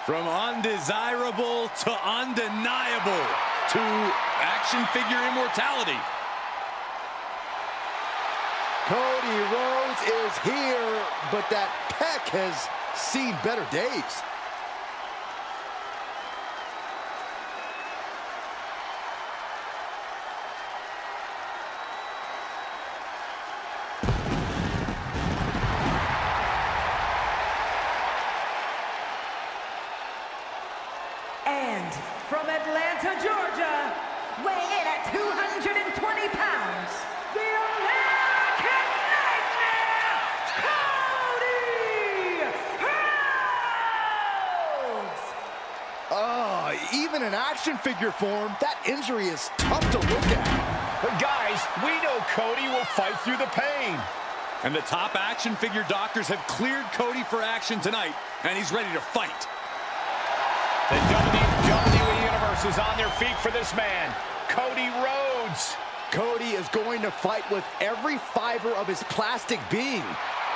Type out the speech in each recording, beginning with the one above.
From undesirable to undeniable to action figure immortality. Cody Rhodes is here, but that pec has seen better days. And from Atlanta, Georgia, weighing in at 220 pounds, the American Nightmare, Cody Rhodes! Even in action figure form, that injury is tough to look at. But guys, we know Cody will fight through the pain. And the top action figure doctors have cleared Cody for action tonight, and he's ready to fight. The WWE Universe is on their feet for this man, Cody Rhodes. Cody is going to fight with every fiber of his plastic being.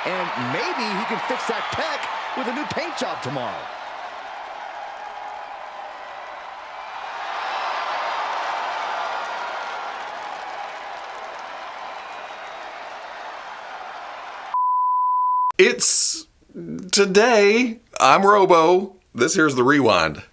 And maybe he can fix that pec with a new paint job tomorrow. It's today. I'm Robo. This here's the rewind.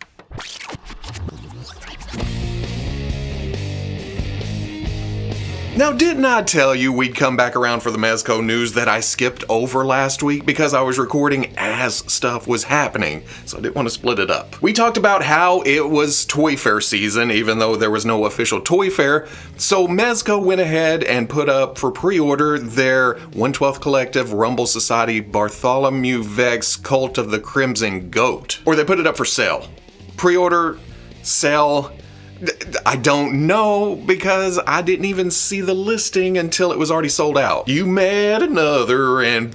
Now, didn't I tell you we'd come back around for the Mezco news that I skipped over last week because I was recording as stuff was happening, so I didn't want to split it up. We talked about how it was Toy Fair season, even though there was no official Toy Fair, so Mezco went ahead and put up for pre-order their 1/12 Collective Rumble Society Bartholomew Vex Cult of the Crimson Goat. Or they put it up for sale. Pre-order, sale, I don't know because I didn't even see the listing until it was already sold out. You met another and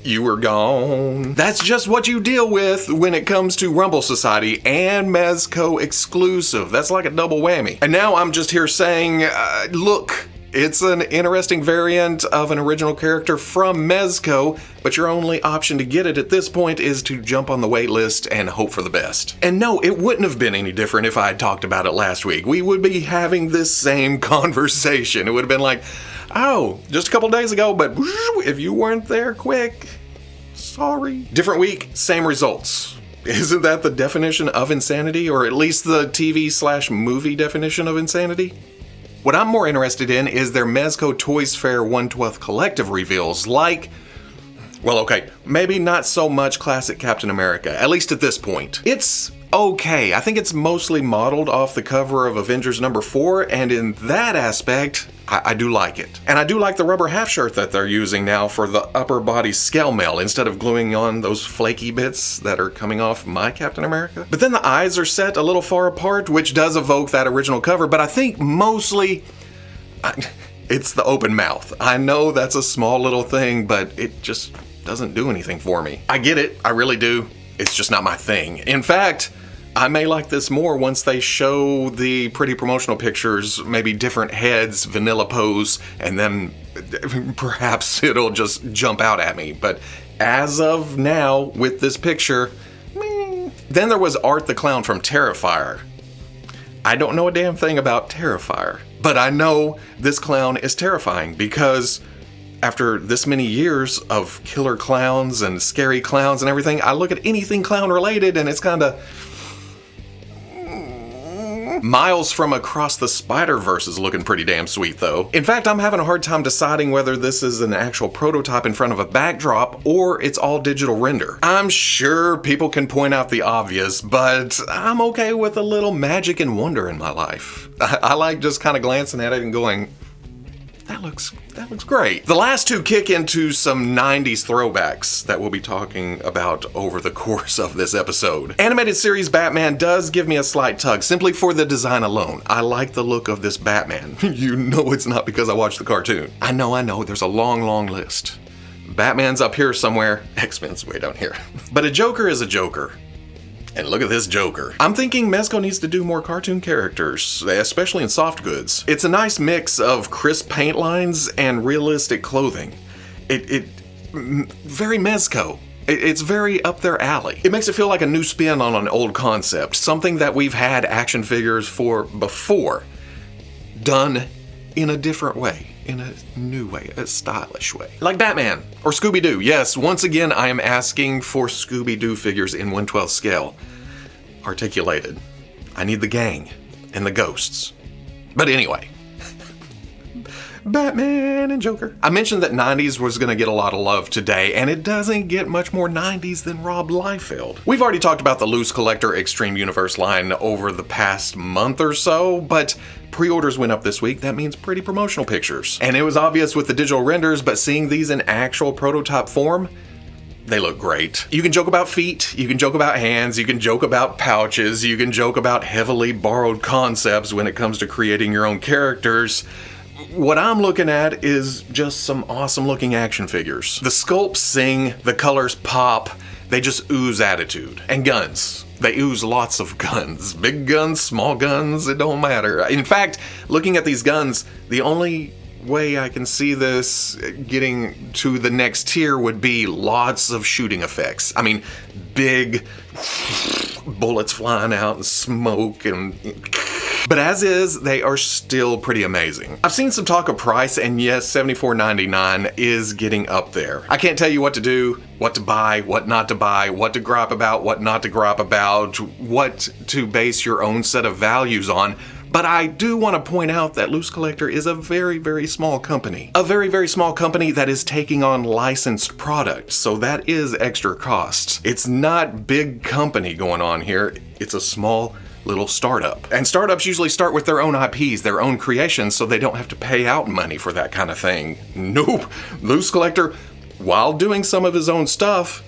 you were gone. That's just what you deal with when it comes to Rumble Society and Mezco exclusive. That's like a double whammy. And now I'm just here saying, look, it's an interesting variant of an original character from Mezco, but your only option to get it at this point is to jump on the wait list and hope for the best. And no, it wouldn't have been any different if I had talked about it last week. We would be having this same conversation. It would have been like, oh, just a couple days ago, but if you weren't there quick, sorry. Different week, same results. Isn't that the definition of insanity, or at least the TV/movie definition of insanity? What I'm more interested in is their Mezco Toys Fair 1/12 Collective reveals, like, well, okay, maybe not so much classic Captain America, at least at this point. It's okay. I think it's mostly modeled off the cover of Avengers #4, and in that aspect, I do like it. And I do like the rubber half shirt that they're using now for the upper body scale mail instead of gluing on those flaky bits that are coming off my Captain America. But then the eyes are set a little far apart, which does evoke that original cover, but I think mostly it's the open mouth. I know that's a small little thing, but it just doesn't do anything for me. I get it, I really do. It's just not my thing. In fact, I may like this more once they show the pretty promotional pictures, maybe different heads, vanilla pose, and then perhaps it'll just jump out at me. But as of now, with this picture, meh. Then there was Art the Clown from Terrifier. I don't know a damn thing about Terrifier, but I know this clown is terrifying because after this many years of killer clowns and scary clowns and everything, I look at anything clown related and it's kind of Miles from Across the Spider-Verse is looking pretty damn sweet though. In fact, I'm having a hard time deciding whether this is an actual prototype in front of a backdrop or it's all digital render. I'm sure people can point out the obvious, but I'm okay with a little magic and wonder in my life. I like just kind of glancing at it and going, that looks great. The last two kick into some 90s throwbacks that we'll be talking about over the course of this episode. Animated series Batman does give me a slight tug, simply for the design alone. I like the look of this Batman. You know it's not because I watched the cartoon. I know, there's a long list. Batman's up here somewhere, X-Men's way down here. But a Joker is a Joker. And look at this Joker. I'm thinking Mezco needs to do more cartoon characters, especially in soft goods. It's a nice mix of crisp paint lines and realistic clothing. Very Mezco. It's very up their alley. It makes it feel like a new spin on an old concept, something that we've had action figures for before, done in a different way, in a new way, a stylish way. Like Batman or Scooby-Doo. Yes, once again, I am asking for Scooby-Doo figures in 1/12 scale. Articulated. I need the gang and the ghosts. But anyway, Batman and Joker. I mentioned that 90s was going to get a lot of love today, and it doesn't get much more 90s than Rob Liefeld. We've already talked about the LooseCollector Extreme Universe line over the past month or so, but pre-orders went up this week. That means pretty promotional pictures. And it was obvious with the digital renders, but seeing these in actual prototype form, they look great. You can joke about feet, you can joke about hands, you can joke about pouches, you can joke about heavily borrowed concepts when it comes to creating your own characters. What I'm looking at is just some awesome looking action figures. The sculpts sing, the colors pop, they just ooze attitude. And guns. They ooze lots of guns. Big guns, small guns, it don't matter. In fact, looking at these guns, the only way I can see this getting to the next tier would be lots of shooting effects. I mean, big bullets flying out and smoke and... But as is, they are still pretty amazing. I've seen some talk of price, and yes, $74.99 is getting up there. I can't tell you what to do, what to buy, what not to buy, what to gripe about, what not to gripe about, what to base your own set of values on. But I do want to point out that LooseCollector is a very, very small company. A very, very small company that is taking on licensed products, so that is extra costs. It's not big company going on here, it's a small little startup. And startups usually start with their own IPs, their own creations, so they don't have to pay out money for that kind of thing. Nope. LooseCollector, while doing some of his own stuff,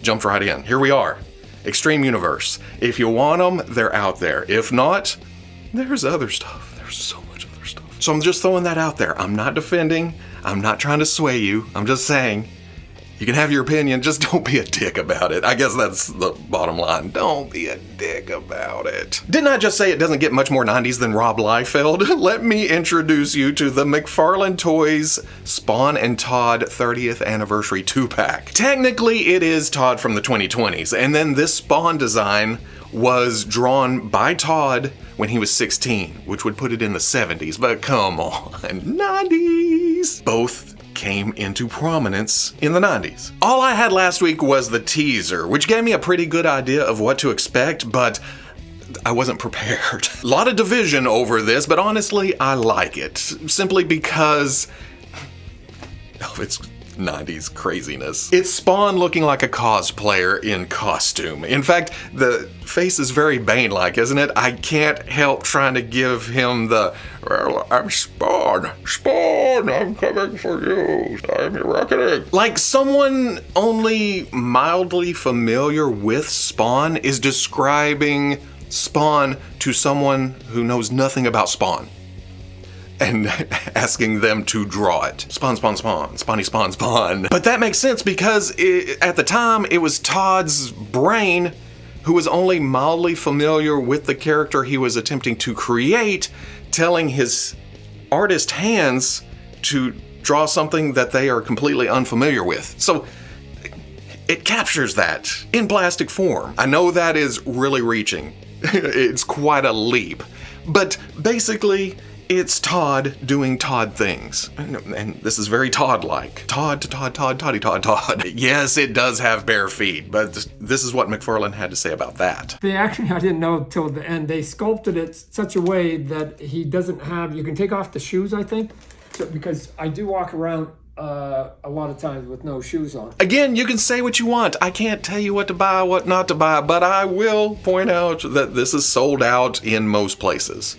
jumped right in. Here we are. Extreme Universe. If you want them, they're out there. If not, there's other stuff. There's so much other stuff. So I'm just throwing that out there. I'm not defending. I'm not trying to sway you. I'm just saying, you can have your opinion, just don't be a dick about it. I guess that's the bottom line. Don't be a dick about it. Didn't I just say it doesn't get much more 90s than Rob Liefeld? Let me introduce you to the McFarlane Toys Spawn and Todd 30th Anniversary 2-pack. Technically, it is Todd from the 2020s, and then this Spawn design was drawn by Todd when he was 16, which would put it in the 70s, but come on, 90s. Both came into prominence in the 90s. All I had last week was the teaser, which gave me a pretty good idea of what to expect, but I wasn't prepared. A lot of division over this, but honestly, I like it. Simply because of its 90s craziness. It's Spawn looking like a cosplayer in costume. In fact, the face is very Bane-like, isn't it? I can't help trying to give him the, well, I'm Spawn. Spawn, I'm coming for you. I'm your reckoning. Like someone only mildly familiar with Spawn is describing Spawn to someone who knows nothing about Spawn and asking them to draw it. Spawn, spawn, spawn, spawny, spawn, spawn. But that makes sense because at the time it was Todd's brain who was only mildly familiar with the character he was attempting to create, telling his artist hands to draw something that they are completely unfamiliar with. So it captures that in plastic form. I know that is really reaching. It's quite a leap. But basically, it's Todd doing Todd things. And this is very Todd-like. Todd to Todd, Todd, Toddy, Todd, Todd. Yes, it does have bare feet, but this is what McFarlane had to say about that. They actually, I didn't know till the end, they sculpted it such a way that he doesn't have, you can take off the shoes, I think, because I do walk around a lot of times with no shoes on. Again, you can say what you want. I can't tell you what to buy, what not to buy, but I will point out that this is sold out in most places.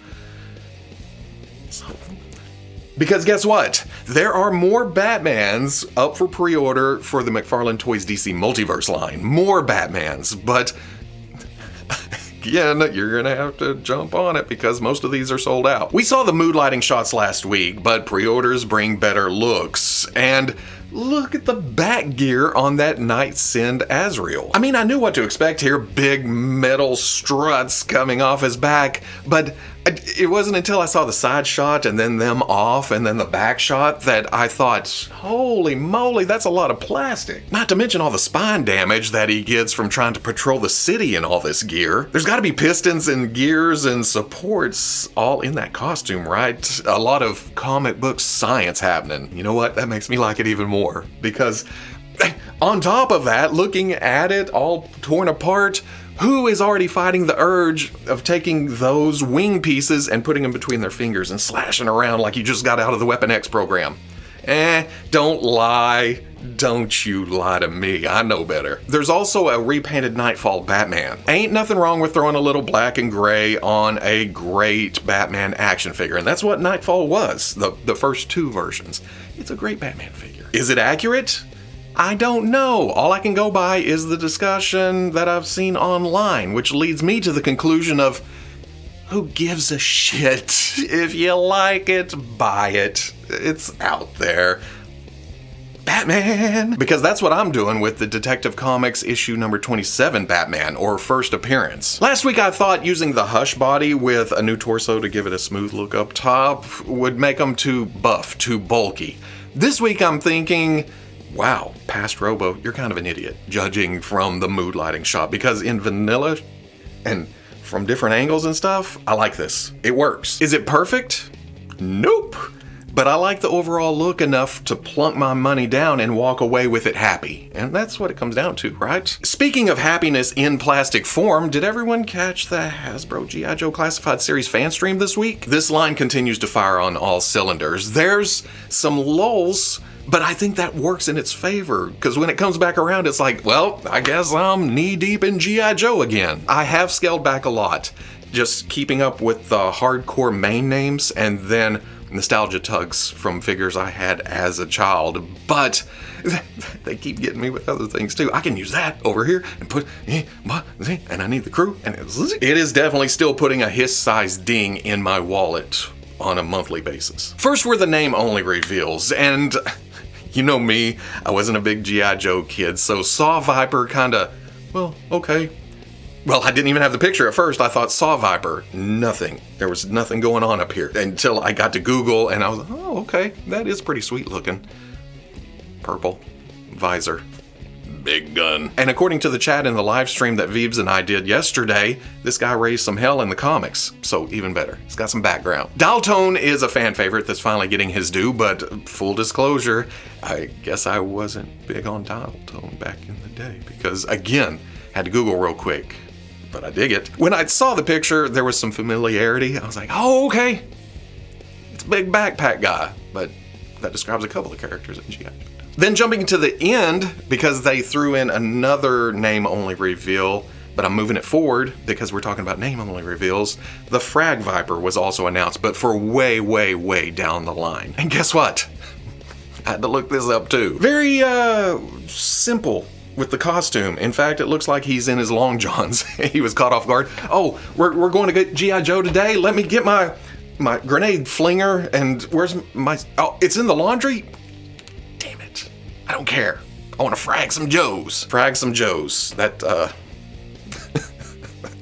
Because guess what? There are more Batmans up for pre-order for the McFarlane Toys DC Multiverse line. More Batmans, but again, you're gonna have to jump on it because most of these are sold out. We saw the mood lighting shots last week, but pre-orders bring better looks. And look at the back gear on that Night Send Azrael. I mean, I knew what to expect here, big metal struts coming off his back, but it wasn't until I saw the side shot and then them off and then the back shot that I thought, holy moly, that's a lot of plastic. Not to mention all the spine damage that he gets from trying to patrol the city in all this gear. There's gotta be pistons and gears and supports all in that costume, right? A lot of comic book science happening. You know what? That makes me like it even more, because on top of that, looking at it all torn apart, who is already fighting the urge of taking those wing pieces and putting them between their fingers and slashing around like you just got out of the Weapon X program? Don't lie. Don't you lie to me. I know better. There's also a repainted Nightfall Batman. Ain't nothing wrong with throwing a little black and gray on a great Batman action figure, and that's what Nightfall was, the first two versions. It's a great Batman figure. Is it accurate? I don't know. All I can go by is the discussion that I've seen online, which leads me to the conclusion of, who gives a shit? If you like it, buy it. It's out there. Batman! Because that's what I'm doing with the Detective Comics issue number 27 Batman, or first appearance. Last week I thought using the Hush body with a new torso to give it a smooth look up top would make him too buff, too bulky. This week I'm thinking, wow, past Robo, you're kind of an idiot, judging from the mood lighting shot, because in vanilla and from different angles and stuff, I like this. It works. Is it perfect? Nope. But I like the overall look enough to plunk my money down and walk away with it happy. And that's what it comes down to, right? Speaking of happiness in plastic form, did everyone catch the Hasbro G.I.Joe Classified Series fan stream this week? This line continues to fire on all cylinders. There's some lulls, but I think that works in its favor, because when it comes back around, it's like, well, I guess I'm knee-deep in G.I. Joe again. I have scaled back a lot, just keeping up with the hardcore main names and then nostalgia tugs from figures I had as a child, but they keep getting me with other things too. I can use that over here and put, and I need the crew, and it is definitely still putting a hiss-sized ding in my wallet on a monthly basis. First were the name-only reveals, and you know me, I wasn't a big G.I. Joe kid, so Saw Viper kinda, well, okay. Well, I didn't even have the picture at first. I thought Saw Viper. Nothing. There was nothing going on up here until I got to Google and I was like, oh, okay, that is pretty sweet looking. Purple. Visor. Big gun. And according to the chat in the live stream that Veebs and I did yesterday, this guy raised some hell in the comics. So even better. He's got some background. Dial Tone is a fan favorite that's finally getting his due, but full disclosure, I guess I wasn't big on Dial Tone back in the day because, again, had to Google real quick. But I dig it. When I saw the picture, there was some familiarity. I was like, oh, okay. It's a big backpack guy. But that describes a couple of characters in G.I. Then jumping to the end, because they threw in another name-only reveal, but I'm moving it forward because we're talking about name-only reveals, the Frag Viper was also announced, but for way, way, way down the line. And guess what? I had to look this up too. Very, simple with the costume. In fact, it looks like he's in his long johns. He was caught off guard. Oh, we're going to get G.I. Joe today? Let me get my grenade flinger, and where's my... Oh, it's in the laundry? Damn it. I don't care. I want to frag some Joes. Frag some Joes. That,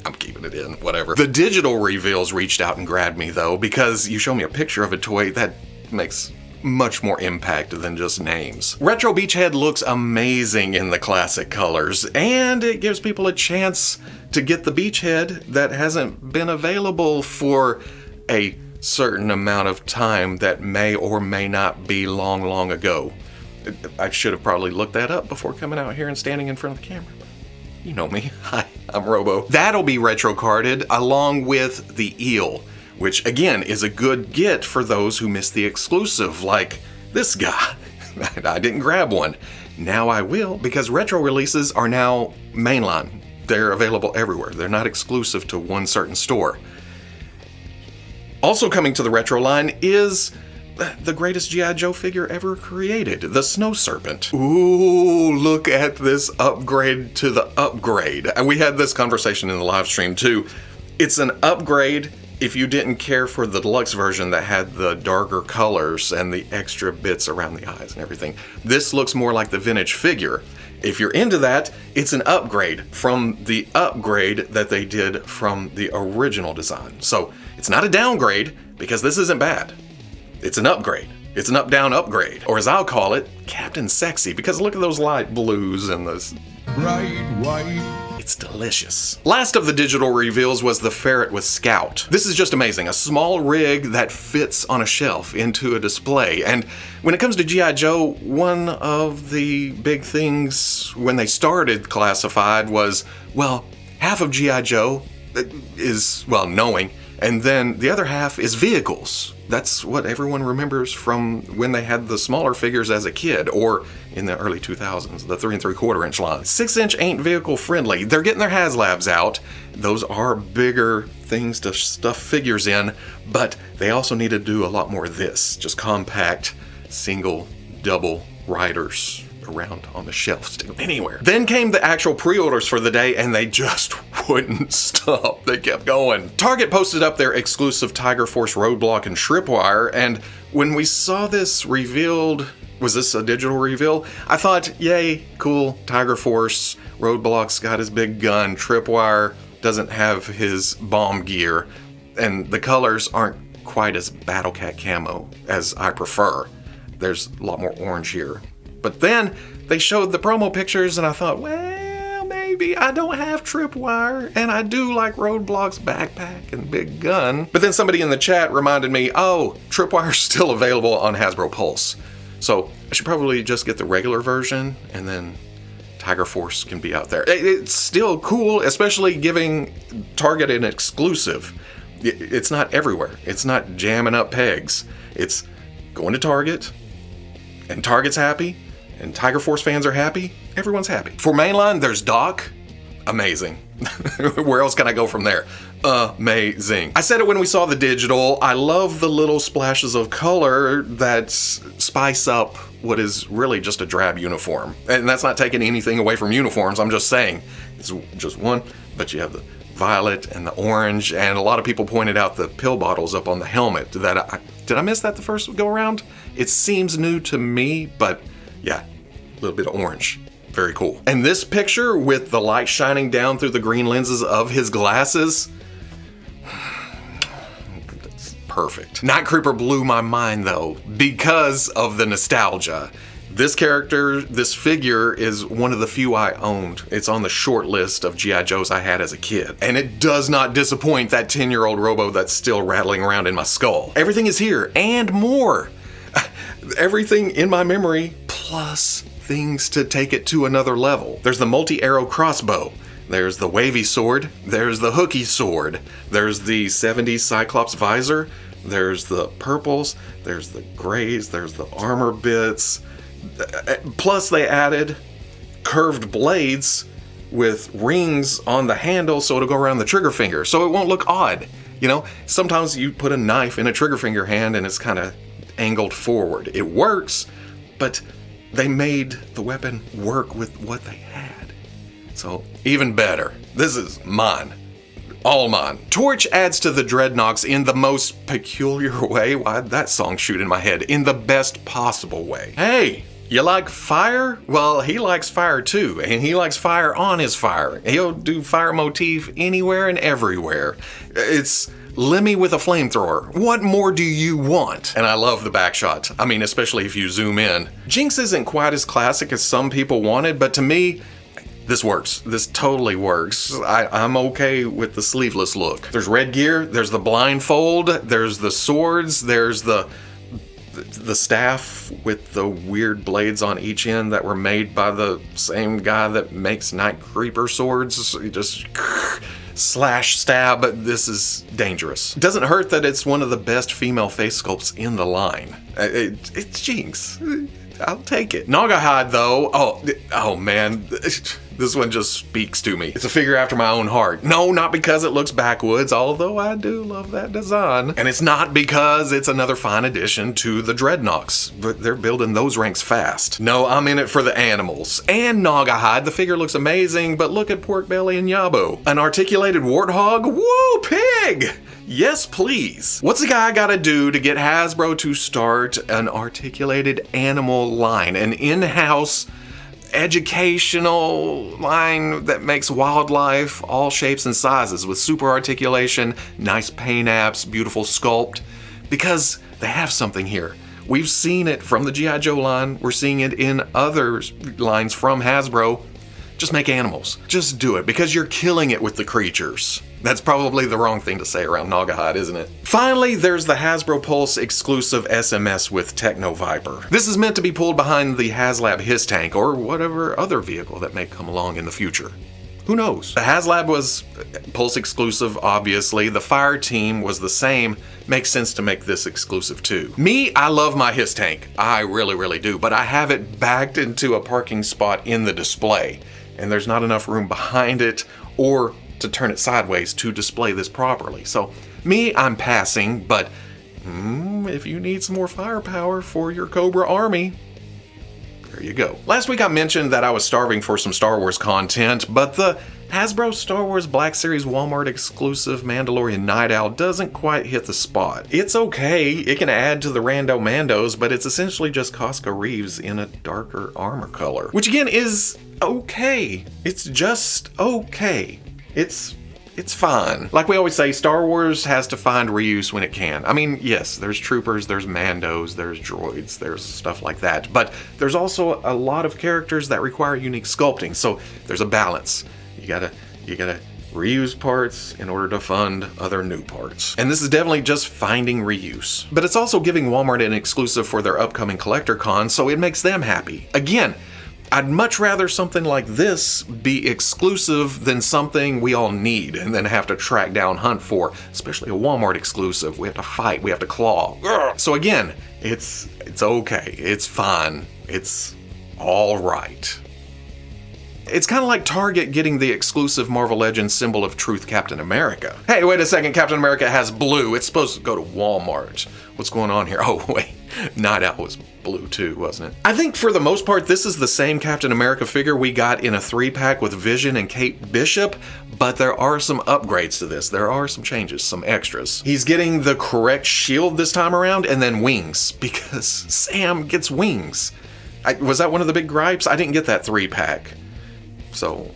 I'm keeping it in, whatever. The digital reveals reached out and grabbed me, though, because you show me a picture of a toy that makes much more impact than just names. Retro Beachhead looks amazing in the classic colors, and it gives people a chance to get the Beachhead that hasn't been available for a certain amount of time that may or may not be long, long ago. I should have probably looked that up before coming out here and standing in front of the camera. You know me. Hi, I'm Robo. That'll be retro carded along with the eel, which again is a good get for those who missed the exclusive, like this guy. I didn't grab one. Now I will, because retro releases are now mainline. They're available everywhere. They're not exclusive to one certain store. Also coming to the retro line is the greatest G.I. Joe figure ever created, the Snow Serpent. Ooh, look at this upgrade to the upgrade. And we had this conversation in the live stream too. It's an upgrade if you didn't care for the deluxe version that had the darker colors and the extra bits around the eyes and everything, this looks more like the vintage figure. If you're into that, it's an upgrade from the upgrade that they did from the original design. So it's not a downgrade, because this isn't bad. It's an upgrade. It's an up-down upgrade. Or as I'll call it, Captain Sexy, because look at those light blues and those bright white. It's delicious. Last of the digital reveals was the ferret with Scout. This is just amazing. A small rig that fits on a shelf into a display. And when it comes to G.I. Joe, one of the big things when they started Classified was, well, half of G.I. Joe is, well, knowing, and then the other half is vehicles. That's what everyone remembers from when they had the smaller figures as a kid, or in the early 2000s, the 3 3/4 inch line. 6-inch ain't vehicle friendly. They're getting their HasLabs out. Those are bigger things to stuff figures in, but they also need to do a lot more of this. Just compact, single, double riders around on the shelves, anywhere. Then came the actual pre-orders for the day, and they just wouldn't stop. They kept going. Target posted up their exclusive Tiger Force roadblock and tripwire, and when we saw this revealed, was this a digital reveal? I thought, yay, cool, Tiger Force, roadblock's got his big gun, tripwire doesn't have his bomb gear, and the colors aren't quite as Battle Cat camo as I prefer. There's a lot more orange here. But then they showed the promo pictures, and I thought, well, maybe I don't have tripwire, and I do like Roadblock's backpack and big gun. But then somebody in the chat reminded me, oh, tripwire's still available on Hasbro Pulse. So I should probably just get the regular version, and then Tiger Force can be out there. It's still cool, especially giving Target an exclusive. It's not everywhere. It's not jamming up pegs. It's going to Target, and Target's happy, and Tiger Force fans are happy. Everyone's happy. For mainline, there's Doc. Amazing. Where else can I go from there? Amazing. I said it when we saw the digital. I love the little splashes of color that spice up what is really just a drab uniform. And that's not taking anything away from uniforms. I'm just saying it's just one, but you have the violet and the orange, and a lot of people pointed out the pill bottles up on the helmet. Did I miss that the first go around? It seems new to me, but yeah, a little bit of orange. Very cool. And this picture with the light shining down through the green lenses of his glasses, that's perfect. Night Creeper blew my mind though, because of the nostalgia. This character, this figure, is one of the few I owned. It's on the short list of G.I. Joes I had as a kid. And it does not disappoint that 10-year-old Robo that's still rattling around in my skull. Everything is here, and more. Everything in my memory, plus things to take it to another level. There's the multi-arrow crossbow. There's the wavy sword. There's the hooky sword. There's the 70s Cyclops visor. There's the purples. There's the grays. There's the armor bits. Plus they added curved blades with rings on the handle so it'll go around the trigger finger so it won't look odd. You know, sometimes you put a knife in a trigger finger hand and it's kind of angled forward. It works, but they made the weapon work with what they had. So even better. This is mine. All mine. Torch adds to the Dreadnoks in the most peculiar way. Why'd that song shoot in my head? In the best possible way. Hey, you like fire? Well, he likes fire too, and he likes fire on his fire. He'll do fire motif anywhere and everywhere. It's Lemmy with a flamethrower. What more do you want? And I love the back shot. I mean, especially if you zoom in. Jinx isn't quite as classic as some people wanted, but to me, this works. This totally works. I'm okay with the sleeveless look. There's red gear, there's the blindfold, there's the swords, there's the staff with the weird blades on each end that were made by the same guy that makes Night Creeper swords. Just slash stab. This is dangerous. It doesn't hurt that it's one of the best female face sculpts in the line. It's Jinx. I'll take it. Naga hide though, oh man, This one just speaks to me. It's a figure after my own heart. No, not because it looks backwoods, although I do love that design. And it's not because it's another fine addition to the Dreadnoks, but they're building those ranks fast. No, I'm in it for the animals. And Naugahyde, the figure looks amazing, but look at Pork Belly and Yabo. An articulated warthog? Woo, pig! Yes, please. What's a guy gotta do to get Hasbro to start an articulated animal line, an in-house educational line that makes wildlife all shapes and sizes with super articulation, nice paint apps, beautiful sculpt? Because they have something here. We've seen it from the G.I. Joe line. We're seeing it in other lines from Hasbro. Just make animals. Just do it, because you're killing it with the creatures. That's probably the wrong thing to say around Naugahyde, isn't it? Finally, there's the Hasbro Pulse exclusive SMS with Techno Viper. This is meant to be pulled behind the HasLab His Tank, or whatever other vehicle that may come along in the future. Who knows? The HasLab was Pulse exclusive, obviously. The Fire Team was the same. Makes sense to make this exclusive too. Me, I love my His Tank. I really, really do. But I have it backed into a parking spot in the display, and there's not enough room behind it or to turn it sideways to display this properly. So me, I'm passing, but if you need some more firepower for your Cobra army, there you go. Last week I mentioned that I was starving for some Star Wars content, but the Hasbro Star Wars Black Series Walmart exclusive Mandalorian Night Owl doesn't quite hit the spot. It's okay, it can add to the Rando Mandos, but it's essentially just Costco Reeves in a darker armor color. Which again is okay. It's just okay. It's fine. Like we always say, Star Wars has to find reuse when it can. I mean, yes, there's troopers, there's Mandos, there's droids, there's stuff like that, but there's also a lot of characters that require unique sculpting, so there's a balance. You gotta reuse parts in order to fund other new parts. And this is definitely just finding reuse. But it's also giving Walmart an exclusive for their upcoming collector con, so it makes them happy. Again, I'd much rather something like this be exclusive than something we all need and then have to track down, hunt for, especially a Walmart exclusive. We have to fight, we have to claw. Ugh. So again, it's okay, it's fine, it's all right. It's kind of like Target getting the exclusive Marvel Legends symbol of truth Captain America. Hey, wait a second, Captain America has blue. It's supposed to go to Walmart. What's going on here? Oh, wait. Night Owl was blue too, wasn't it? I think for the most part, this is the same Captain America figure we got in a 3-pack with Vision and Kate Bishop, but there are some upgrades to this. There are some changes, some extras. He's getting the correct shield this time around, and then wings, because Sam gets wings. Was that one of the big gripes? I didn't get that 3-pack. So,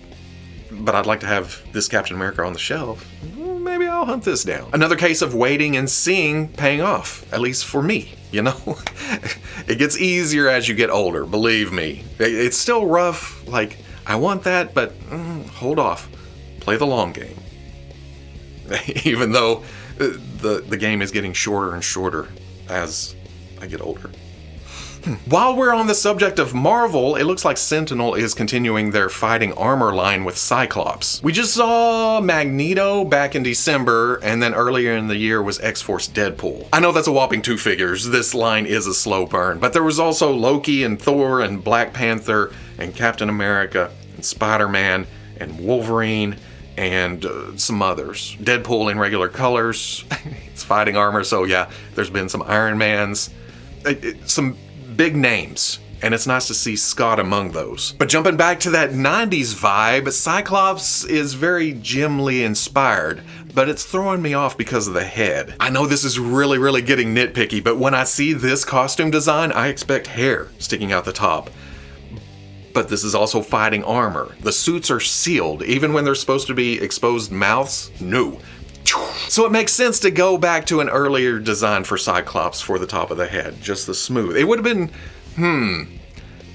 but I'd like to have this Captain America on the shelf. Maybe I'll hunt this down. Another case of waiting and seeing paying off, at least for me, you know? It gets easier as you get older, believe me. It's still rough, like, I want that, but hold off. Play the long game. Even though the game is getting shorter and shorter as I get older. While we're on the subject of Marvel, it looks like Sentinel is continuing their fighting armor line with Cyclops. We just saw Magneto back in December, and then earlier in the year was X-Force Deadpool. I know that's a whopping 2 figures. This line is a slow burn, but there was also Loki and Thor and Black Panther and Captain America and Spider-Man and Wolverine and some others. Deadpool in regular colors. It's fighting armor, so yeah, there's been some Iron Mans. Some big names, and it's nice to see Scott among those. But jumping back to that 90s vibe, Cyclops is very Jim Lee inspired, but it's throwing me off because of the head. I know this is really, really getting nitpicky, but when I see this costume design, I expect hair sticking out the top. But this is also fighting armor. The suits are sealed, even when they're supposed to be exposed mouths, no. So it makes sense to go back to an earlier design for Cyclops for the top of the head, just the smooth. It would have been,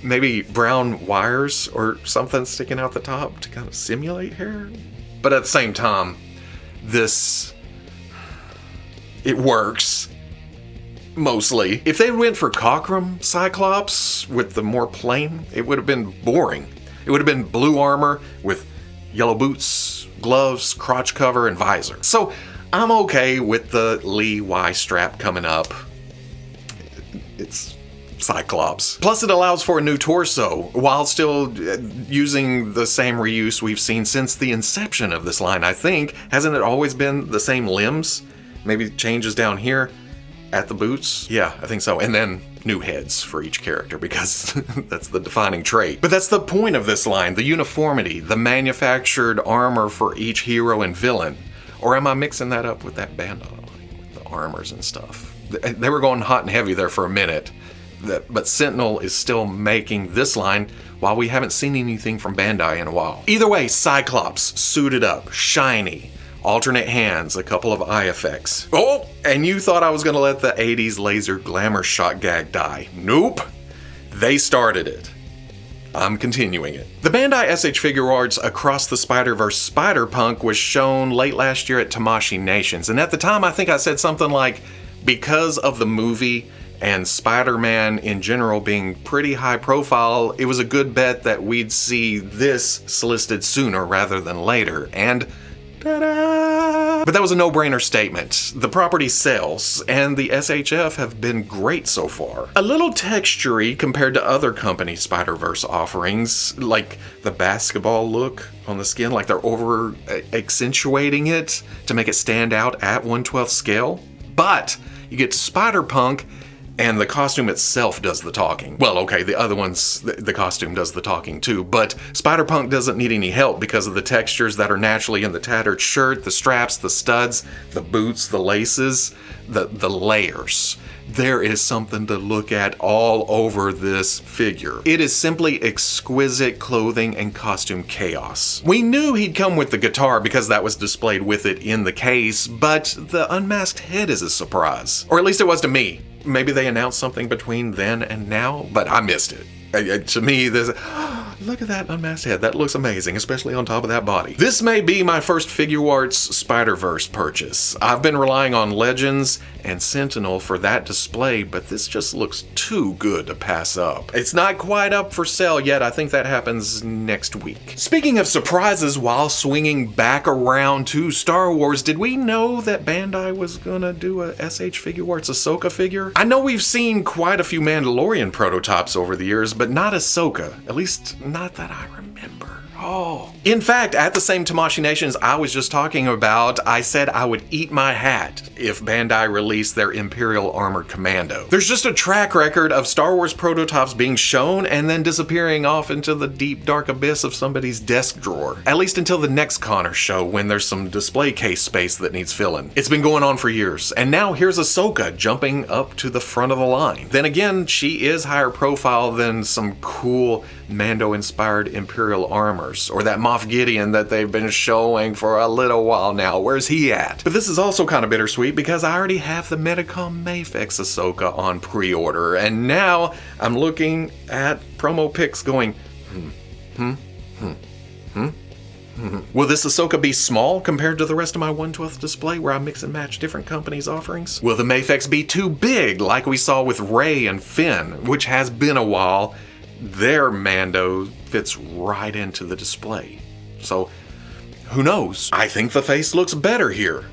maybe brown wires or something sticking out the top to kind of simulate hair. But at the same time, it works, mostly. If they went for Cockrum Cyclops with the more plain, it would have been boring. It would have been blue armor with yellow boots, gloves, crotch cover, and visor. So I'm okay with the Lee Y strap coming up. It's Cyclops. Plus it allows for a new torso, while still using the same reuse we've seen since the inception of this line, I think. Hasn't it always been the same limbs? Maybe changes down here at the boots? Yeah, I think so. And then new heads for each character, because that's the defining trait. But that's the point of this line, the uniformity, the manufactured armor for each hero and villain. Or am I mixing that up with that Bandai line, with the armors and stuff? They were going hot and heavy there for a minute. But Sentinel is still making this line while we haven't seen anything from Bandai in a while. Either way, Cyclops, suited up, shiny, alternate hands, a couple of eye effects. Oh, and you thought I was gonna let the 80s laser glamour shot gag die. Nope, they started it. I'm continuing it. The Bandai SH Figuarts Across the Spider-Verse Spider-Punk was shown late last year at Tamashii Nations, and at the time I think I said something like, because of the movie and Spider-Man in general being pretty high profile, it was a good bet that we'd see this solicited sooner rather than later, and ta-da! But that was a no-brainer statement. The property sells, and the SHF have been great so far. A little textury compared to other company Spider-Verse offerings, like the basketball look on the skin, like they're over accentuating it to make it stand out at 1/12 scale. But you get to Spider-Punk, and the costume itself does the talking. Well, okay, the other ones, the costume does the talking too, but Spider-Punk doesn't need any help because of the textures that are naturally in the tattered shirt, the straps, the studs, the boots, the laces, the layers. There is something to look at all over this figure. It is simply exquisite clothing and costume chaos. We knew he'd come with the guitar because that was displayed with it in the case, but the unmasked head is a surprise. Or at least it was to me. Maybe they announced something between then and now, but I missed it. To me, there's look at that unmasked head. That looks amazing, especially on top of that body. This may be my first Figuarts Spider-Verse purchase. I've been relying on Legends and Sentinel for that display, but this just looks too good to pass up. It's not quite up for sale yet. I think that happens next week. Speaking of surprises, while swinging back around to Star Wars, did we know that Bandai was gonna do a SH Figuarts Ahsoka figure? I know we've seen quite a few Mandalorian prototypes over the years, but not Ahsoka. At least not that I remember. Oh. In fact, at the same Tamashii Nations I was just talking about, I said I would eat my hat if Bandai released their Imperial Armored Commando. There's just a track record of Star Wars prototypes being shown and then disappearing off into the deep dark abyss of somebody's desk drawer. At least until the next Connor show when there's some display case space that needs filling. It's been going on for years, and now here's Ahsoka jumping up to the front of the line. Then again, she is higher profile than some cool Mando-inspired Imperial armors, or that Moff Gideon that they've been showing for a little while now. Where's he at? But this is also kind of bittersweet because I already have the Medicom Mafex Ahsoka on pre-order, and now I'm looking at promo pics going, Will this Ahsoka be small compared to the rest of my 1/12 display where I mix and match different companies' offerings? Will the Mafex be too big like we saw with Rey and Finn, which has been a while? Their Mando fits right into the display. So, who knows? I think the face looks better here.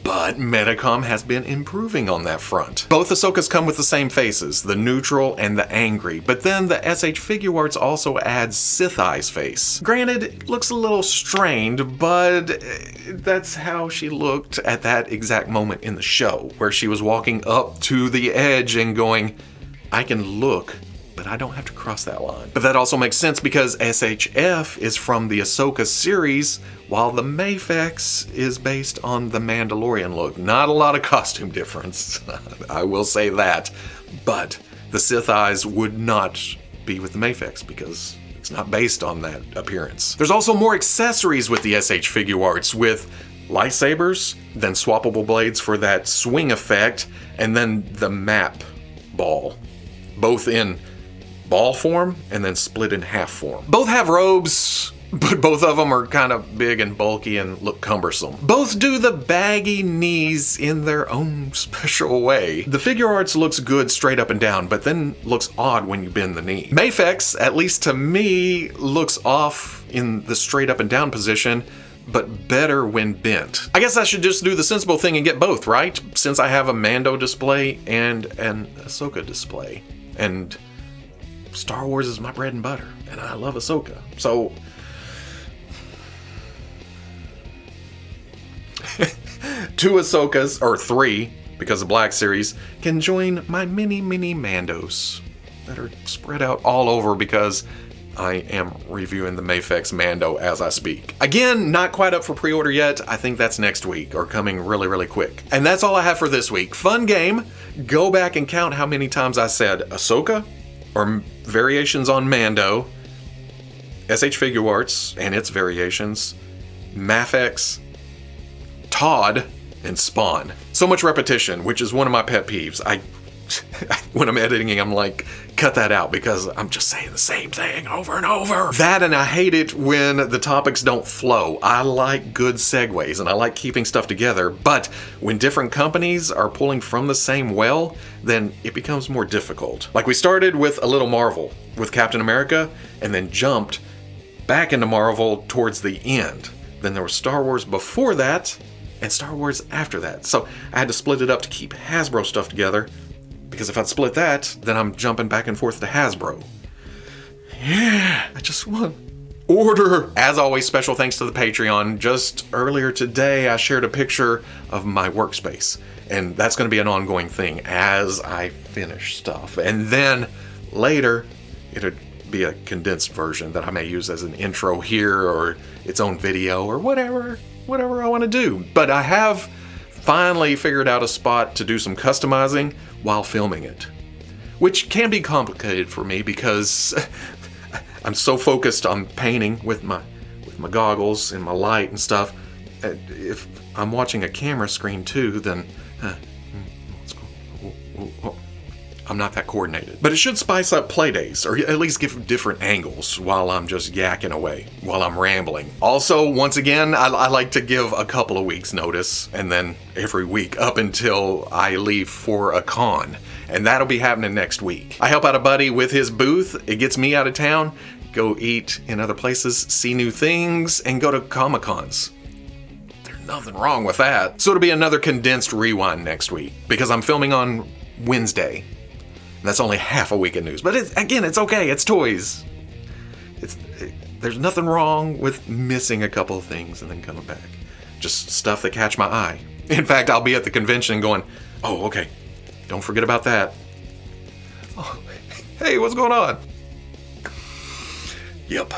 But Medicom has been improving on that front. Both Ahsokas come with the same faces, the neutral and the angry, but then the SH Figuarts also adds Sith Eye's face. Granted, it looks a little strained, but that's how she looked at that exact moment in the show, where she was walking up to the edge and going, I can look, but I don't have to cross that line. But that also makes sense because SHF is from the Ahsoka series, while the Mafex is based on the Mandalorian look. Not a lot of costume difference, I will say that. But the Sith Eyes would not be with the Mafex because it's not based on that appearance. There's also more accessories with the SH Figuarts, with lightsabers, then swappable blades for that swing effect, and then the map ball. Both in ball form and then split in half form. Both have robes, but both of them are kind of big and bulky and look cumbersome. Both do the baggy knees in their own special way. The Figuarts looks good straight up and down, but then looks odd when you bend the knee. Mafex, at least to me, looks off in the straight up and down position, but better when bent. I guess I should just do the sensible thing and get both, right? Since I have a Mando display and an Ahsoka display. And Star Wars is my bread and butter, and I love Ahsoka. So, two Ahsokas, or three, because the Black Series, can join my mini Mandos that are spread out all over because I am reviewing the Mafex Mando as I speak. Again, not quite up for pre-order yet. I think that's next week or coming really quick. And that's all I have for this week. Fun game. Go back and count how many times I said Ahsoka or variations on Mando, SH Figuarts and its variations, Mafex, Todd, and Spawn. So much repetition, which is one of my pet peeves. When I'm editing, I'm like, cut that out because I'm just saying the same thing over and over. That, and I hate it when the topics don't flow. I like good segues and I like keeping stuff together, but when different companies are pulling from the same well, then it becomes more difficult. Like we started with a little Marvel with Captain America and then jumped back into Marvel towards the end. Then there was Star Wars before that and Star Wars after that. So I had to split it up to keep Hasbro stuff together, because if I'd split that, then I'm jumping back and forth to Hasbro. Yeah, I just want order. As always, special thanks to the Patreon. Just earlier today, I shared a picture of my workspace, and that's going to be an ongoing thing as I finish stuff. And then later, it'll be a condensed version that I may use as an intro here or its own video or whatever I want to do. But I have finally figured out a spot to do some customizing while filming it, which can be complicated for me because I'm so focused on painting with my goggles and my light and stuff. If I'm watching a camera screen too, then I'm not that coordinated. But it should spice up play days, or at least give different angles while I'm just yakking away, while I'm rambling. Also, once again, I like to give a couple of weeks notice, and then every week up until I leave for a con. And that'll be happening next week. I help out a buddy with his booth. It gets me out of town, go eat in other places, see new things, and go to Comic-Cons. There's nothing wrong with that. So it'll be another condensed rewind next week, because I'm filming on Wednesday. That's only half a week of news, but it's okay. It's toys. There's nothing wrong with missing a couple of things and then coming back. Just stuff that catch my eye. In fact, I'll be at the convention going, oh, okay, don't forget about that. Oh, hey, what's going on? Yep.